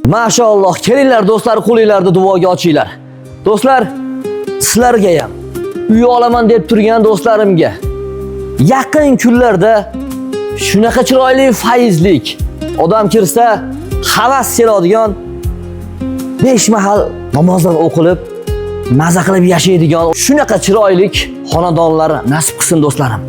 Maşalloh, kelinglar do'stlar, qo'linglarni duoga ochinglar. Do'stlar, sizlarga ham, uy olaman deb turgan do'stlarimga yaqin kunlarda shunaqa chiroyli faizlik, odam kirsa havas keladigan 5 mahal namozlar o'qilib, maza qilib yashaydigan shunaqa chiroylik xonadonlar nasib qilsin do'stlarim.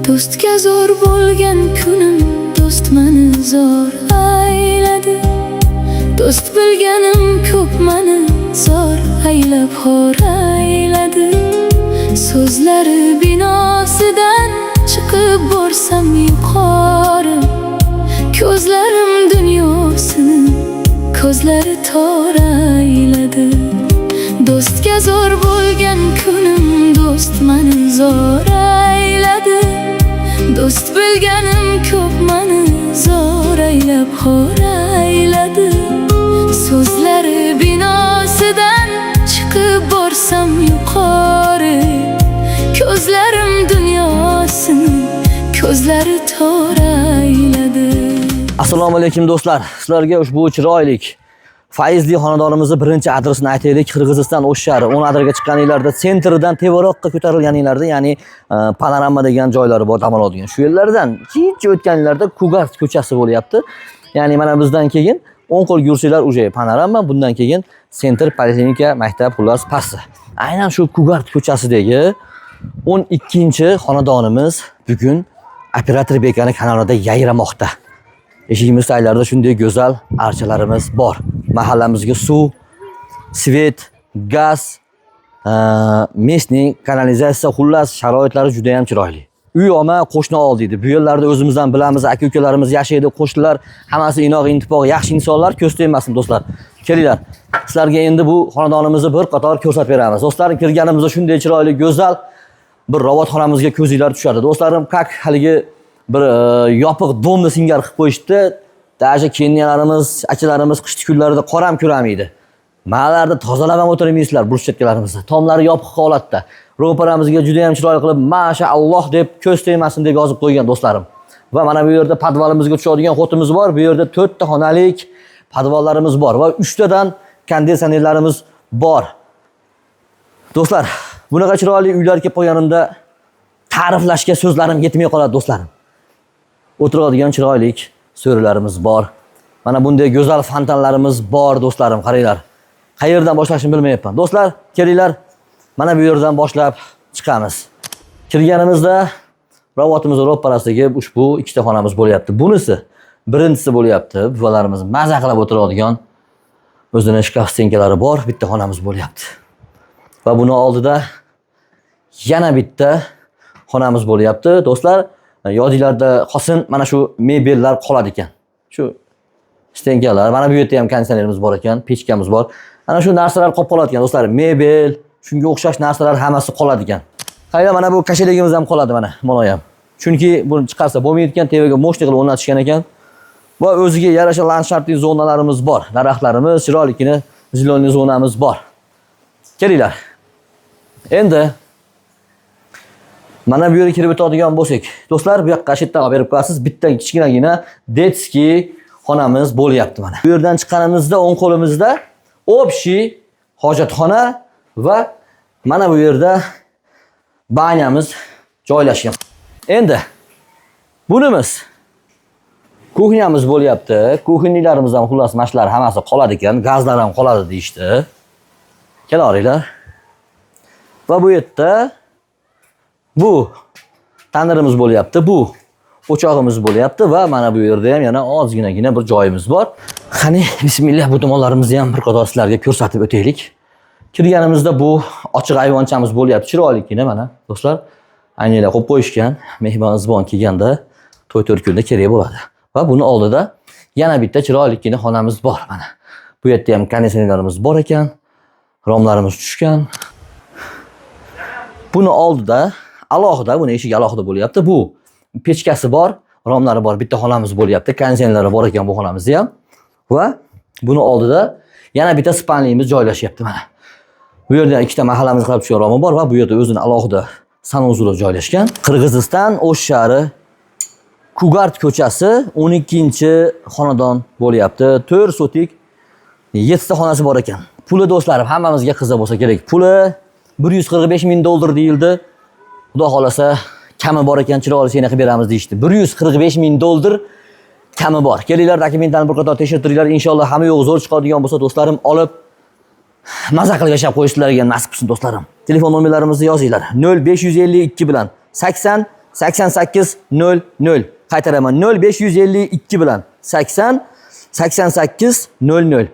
Do'stga zo'r bo'lgan kunim do'st meni zo'r ayladi. Do'st bilganim ko'p meni zo'r aylab xor ayladi. So'zlari binosidan chiqib borsam yuqori, ko'zlarim dunyosini ko'zlari tor ayladi. Do'stga zo'r bo'lgan kunim do'st meni zo'r ayladi. Do'st bilganim ko'p meni zo'r aylab xor ayladi. So'zlari binosidan chiqib borsam yuqori, ko'zlarim dunyosini ko'zlari tor ayladi. Assalomu alaykum do'stlar. Sizlarga ushbu chiroylik faizli xonadonimizni birinchi adresini aytaylik. Qirg'iziston O'sh shahri 10 adrga chiqqaninglarda sentrdan tevaroqqa ko'tarilganinglarda, ya'ni Panorama degan joylari bor, dam oladigan. Shu yerlardan kecha o'tganinglarda Kugat ko'chasi bo'lyapti. Ya'ni mana bizdan keyin 10 qo'l yursanglar uje Panorama, bundan keyin Sentr poliklinika maktab xullas pasti. Aynan shu Kugat ko'chasidagi 12-xonadonimiz bugun operator bekani kanalida yayramoqda. Eshigimiz taglarida shunday go'zal archalarimiz bor. Mahallamizga suv, svet, gaz, местный kanalizatsiya, xullas sharoitlari juda ham chiroyli. Uy olma, qo'shni ol deydi. Bu yerlarda o'zimizdan bilamiz, aka-ukalarimiz yashaydi, qo'shnilar hammasi inoq, intifoq, yaxshi insonlar, ko'z tegmasin do'stlar. Kelinglar. Sizlarga endi bu xonadonimizni bir qator ko'rsatib beramiz. Do'stlarim, kirganimizda shunday chiroyli, go'zal bir robotxonamizga ko'zinglar tushadi. Do'stlarim, kak haligi bir yopiq domni singar qilib qo'yishdi. Даже kenyalarimiz, akalarimiz qishki kunlarida qoram ko'ramaydi. Mahallarda tozalab ham o'tirmaysizlar burchaklarimizni. Tomlari yopiq holatda. Ro'paramizga juda ham chiroyli qilib mashaalloh deb ko'z tegmasin deb yozib qo'ygan do'stlarim. Va mana bu yerda podvalimizga tushadigan xotimiz bor. Bu yerda 4 ta xonalik podvallarimiz bor va 3 tadan konditsionerlarimiz bor. Do'stlar, bunaqa chiroyli uylar kelib qolganimda ta'riflashga so'zlarim yetmay qoladi do'stlarim. O'tiradigan chiroylik so'rilarimiz bor. Mana bunday go'zal fontanlarimiz bor do'stlarim, qaranglar. Qayerdan boshlashni bilmayapman. Do'stlar, kelinglar. Mana bu yerdan boshlab chiqamiz. Kirganimizda robotimiz ro'parasidagi ushbu ikkita xonamiz bo'lyapti. Bunisi birinchisi bo'lyapti. Buvalarimiz maza qilib o'tiradigan o'zining shkaf stenkalari bor bitta xonamiz bo'lyapti. Va buni oldida yana bitta xonamiz bo'lyapti. Do'stlar, yodinglarda qolsin, mana shu mebellar qoladi ekan. Shu stenkalar, mana bu yerda ham konditsionerimiz bor ekan, pechkamiz bor. Ana shu narsalar qolib qoladi ekan do'stlar. Mebel, shunga o'xshash narsalar hammasi qoladi ekan. Qayda mana bu kashaligimiz ham qoladi mana, monoyam. Chunki buni chiqarsa bo'lmaydi ekan, tevaga mo'shti qilib o'rnatishgan ekan. Va o'ziga yarasha landshartli zonalarimiz bor. Daraxtlarimiz, chiroyligina zilonli zonamiz bor. Kelinglar. Endi mana bu yerga kirib o'tadigan bo'lsak, do'stlar, bu yoqqa shitdan olib berib qo'yasiz. Bitta kichkinagina detskiy xonamiz bo'lyapti mana. Bu yerdan chiqqanimizda o'ng qo'limizda общий hojatxona va mana bu yerda banyamiz joylashgan. Endi bunimiz kuxnyamiz bo'lyapti. Kuxnyalarimizdan xullas mashlar hammasi qoladi ekan, gazlar ham qoladi deyishdi. Kelaveringlar. Va bu yerda bu tandirimiz bo'lyapti, bu o'chog'imiz bo'lyapti va mana bu yerda ham yana ozginagina bir joyimiz bor. Qani, bismillah, bu tomonlarimizni ham bir qator sizlarga ko'rsatib o'taylik. Kirganimizda bu ochiq ayvonchamiz bo'lyapti, chiroyligina mana do'stlar. Aynalar qo'yib qo'yishgan, mehmon-zibon kelganda to'y kunda kerak bo'ladi. Va buni oldida yana bitta chiroyligina xonamiz bor mana. Bu yerda ham konditsionerlarimiz bor ekan, romlarimiz tushgan. Buni oldida alohida, buni eshigi alohida bo'lyapti. Bu pechkasi bor, romlari bor, bitta xonamiz bo'lyapti. Konditsionerlari bor ekan bu xonamizda ham. Va buni oldida yana bitta spalniyimiz joylashyapti mana. Bu yerda ikkita mahallamiz qilib tushgan romi bor va bu yerda o'zini alohida sanuzuli joylashgan. Qirg'iziston O'sh shahri Kugart ko'chasi 12-xonadon bo'lyapti. 4 sotik 7 ta xonasi bor ekan. Puli do'stlarim hammamizga qiziq bo'lsa kerak. Puli 145 ming dollar deyildi. Xudo xolasa kami bor ekan, chiroyli seni qilib beramiz deyishdi. 145 ming dollar kami bor. Kelinglar, dokumentlarni bir qator tekshirtiringlar. Inshaalloh hamma yo'q zo'r chiqadigan bo'lsa do'stlarim olib maza qilib yashab qo'yishlarga nasib qilsin do'stlarim. Telefon nomerlarimizni yozinglar. 0552 bilan 80 88 00. Qaytaraman. 0552 bilan 80 88 00.